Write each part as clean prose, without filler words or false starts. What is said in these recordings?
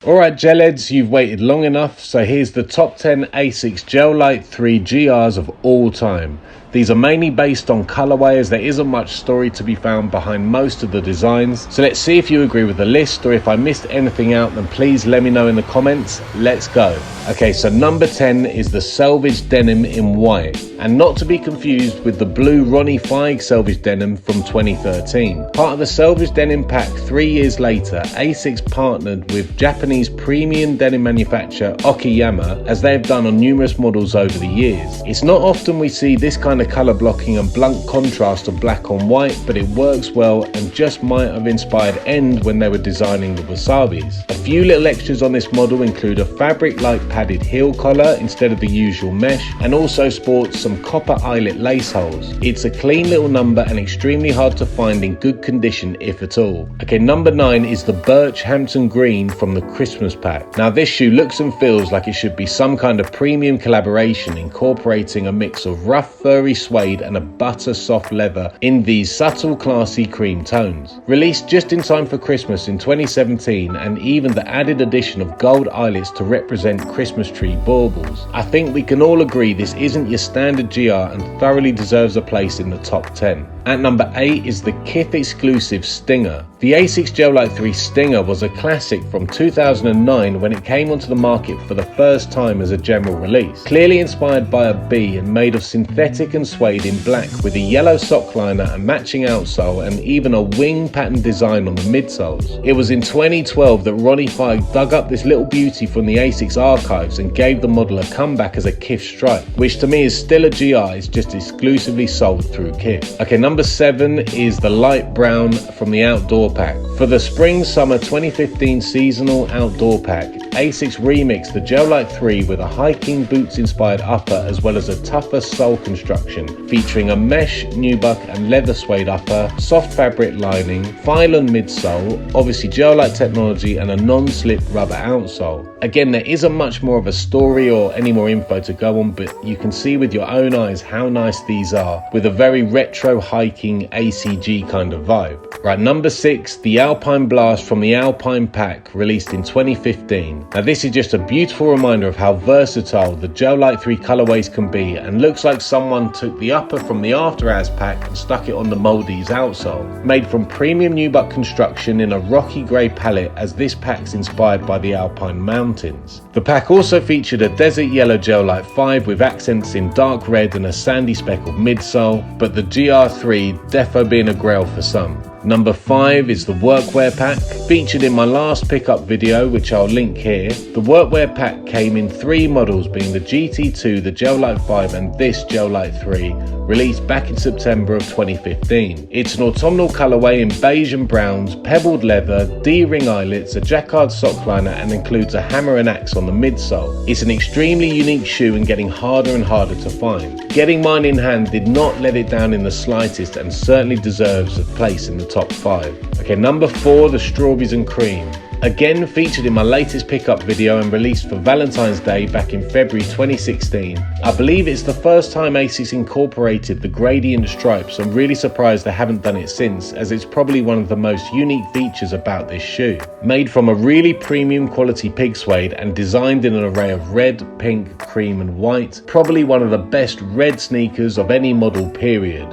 Alright gelheads, you've waited long enough, so here's the top 10 Asics Gel Lyte 3 GRs of all time. These are mainly based on colourway as there isn't much story to be found behind most of the designs. So let's see if you agree with the list, or if I missed anything out then please let me know in the comments. Let's go. Okay, so number 10 is the Selvedge Denim in white, and not to be confused with the blue Ronnie Fieg Selvedge Denim from 2013. Part of the Selvedge Denim pack 3 years later, Asics partnered with Japanese premium denim manufacturer Okayama, as they have done on numerous models over the years. It's not often we see this kind of colour blocking and blunt contrast of black on white, but it works well and just might have inspired End when they were designing the Wasabis. A few little extras on this model include a fabric-like padded heel collar instead of the usual mesh, and also sports some copper eyelet lace holes. It's a clean little number and extremely hard to find in good condition if at all. Okay, number 9 is the Birch Hampton Green from the Christmas pack. Now this shoe looks and feels like it should be some kind of premium collaboration incorporating a mix of rough furry suede and a butter soft leather in these subtle classy cream tones. Released just in time for Christmas in 2017, and even the added addition of gold eyelets to represent Christmas tree baubles. I think we can all agree this isn't your standard GR and thoroughly deserves a place in the top 10. At number 8 is the Kith exclusive Stinger. The Asics Gel Lyte 3 Stinger was a classic from 2009 when it came onto the market for the first time as a general release. Clearly inspired by a bee and made of synthetic and suede in black, with a yellow sock liner and matching outsole and even a wing pattern design on the midsoles. It was in 2012 that Ronnie Fieg dug up this little beauty from the Asics archives and gave the model a comeback as a KithStrike, which to me is still a GR, it's just exclusively sold through Kith. Okay, number 7 is the light brown from the Outdoor Pack. For the Spring-Summer 2015 seasonal outdoor pack, Asics remixed the Gel Lyte 3 with a hiking boots inspired upper as well as a tougher sole construction featuring a mesh, nubuck and leather suede upper, soft fabric lining, Phylon midsole, obviously Gel Lyte technology and a non-slip rubber outsole. Again, there isn't much more of a story or any more info to go on, but you can see with your own eyes how nice these are, with a very retro hiking ACG kind of vibe. Right, number 6, the Alpine Blast from the Alpine Pack, released in 2015. Now this is just a beautiful reminder of how versatile the Gel Lyte 3 colorways can be, and looks like someone took the upper from the After As pack and stuck it on the Moldy's outsole. Made from premium nubuck construction in a rocky grey palette, as this pack's inspired by the Alpine Mountains. The pack also featured a desert yellow Gel Lyte 5 with accents in dark red and a sandy speckled midsole, but the GR3 defo being a grail for some. Number 5 is the Workwear Pack, featured in my last pickup video, which I'll link here. The Workwear Pack came in 3 models, being the GT2, the Gel Lyte 5 and this Gel Lyte 3, released back in September of 2015. It's an autumnal colourway in beige and browns, pebbled leather, D-ring eyelets, a jacquard sock liner and includes a hammer and axe on the midsole. It's an extremely unique shoe and getting harder and harder to find. Getting mine in hand did not let it down in the slightest and certainly deserves a place in the top 5. Okay, number 4, the Strawberries and Cream. Again featured in my latest pickup video and released for Valentine's Day back in February 2016. I believe it's the first time Asics incorporated the gradient stripes. I'm really surprised they haven't done it since, as it's probably one of the most unique features about this shoe. Made from a really premium quality pig suede and designed in an array of red, pink, cream and white. Probably one of the best red sneakers of any model period.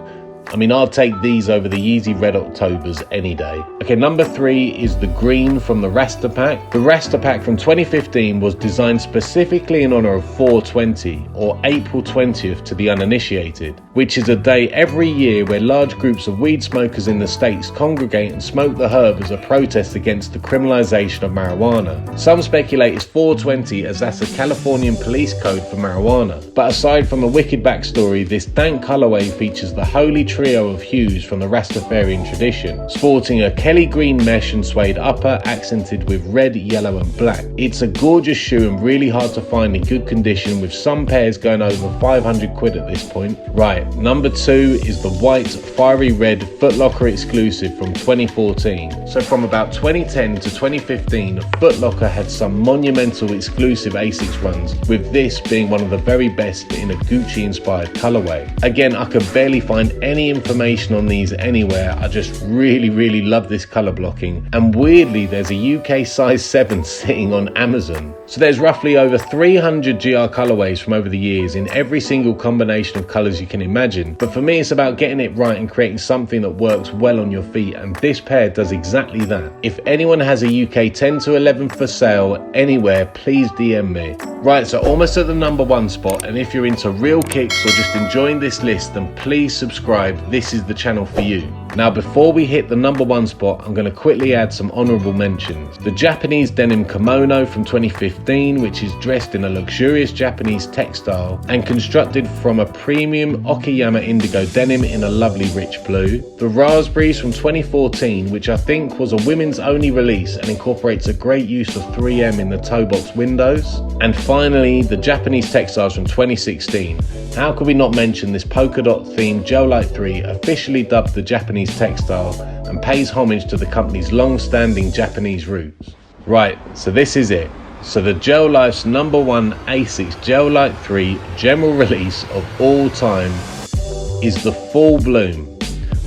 I mean, I'll take these over the Yeezy Red Octobers any day. Okay, number 3 is the green from the Rasta pack. The Rasta pack from 2015 was designed specifically in honor of 420, or April 20th to the uninitiated, which is a day every year where large groups of weed smokers in the States congregate and smoke the herb as a protest against the criminalization of marijuana. Some speculate it's 420 as that's a Californian police code for marijuana. But aside from a wicked backstory, this dank colorway features the holy trio of hues from the Rastafarian tradition, sporting a Kelly green mesh and suede upper accented with red, yellow and black. It's a gorgeous shoe and really hard to find in good condition, with some pairs going over 500 quid at this point. Right, number 2 is the white fiery red Footlocker exclusive from 2014. So from about 2010 to 2015, Footlocker had some monumental exclusive Asics runs, with this being one of the very best in a Gucci inspired colorway. Again, I could barely find any any information on these anywhere. I just really love this colour blocking, and weirdly there's a UK size 7 sitting on Amazon. So there's roughly over 300 GR colourways from over the years in every single combination of colours you can imagine, but for me it's about getting it right and creating something that works well on your feet, and this pair does exactly that. If anyone has a UK 10 to 11 for sale anywhere, please DM me. Right, so almost at the number 1 spot, and if you're into real kicks or just enjoying this list, then please subscribe. This is the channel for you. Now before we hit the number 1 spot, I'm going to quickly add some honourable mentions. The Japanese denim kimono from 2015, which is dressed in a luxurious Japanese textile and constructed from a premium Okayama indigo denim in a lovely rich blue. The raspberries from 2014, which I think was a women's only release and incorporates a great use of 3M in the toe box windows. And finally, the Japanese textiles from 2016. How could we not mention this polka dot themed Gel Lyte 3, officially dubbed the Japanese textile, and pays homage to the company's long-standing Japanese roots. Right, so this is it. So the Gel Lyfe's number 1 Asics Gel Lyte 3 general release of all time is the Full Bloom,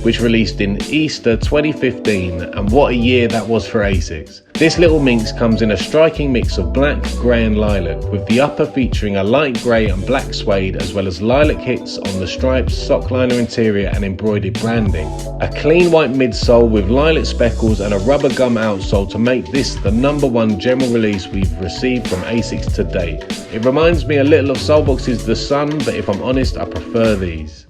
which released in Easter 2015, and what a year that was for Asics. This little minx comes in a striking mix of black, grey and lilac, with the upper featuring a light grey and black suede, as well as lilac hits on the stripes, sock liner interior and embroidered branding. A clean white midsole with lilac speckles and a rubber gum outsole to make this the number 1 general release we've received from Asics to date. It reminds me a little of Soulbox's The Sun, but if I'm honest, I prefer these.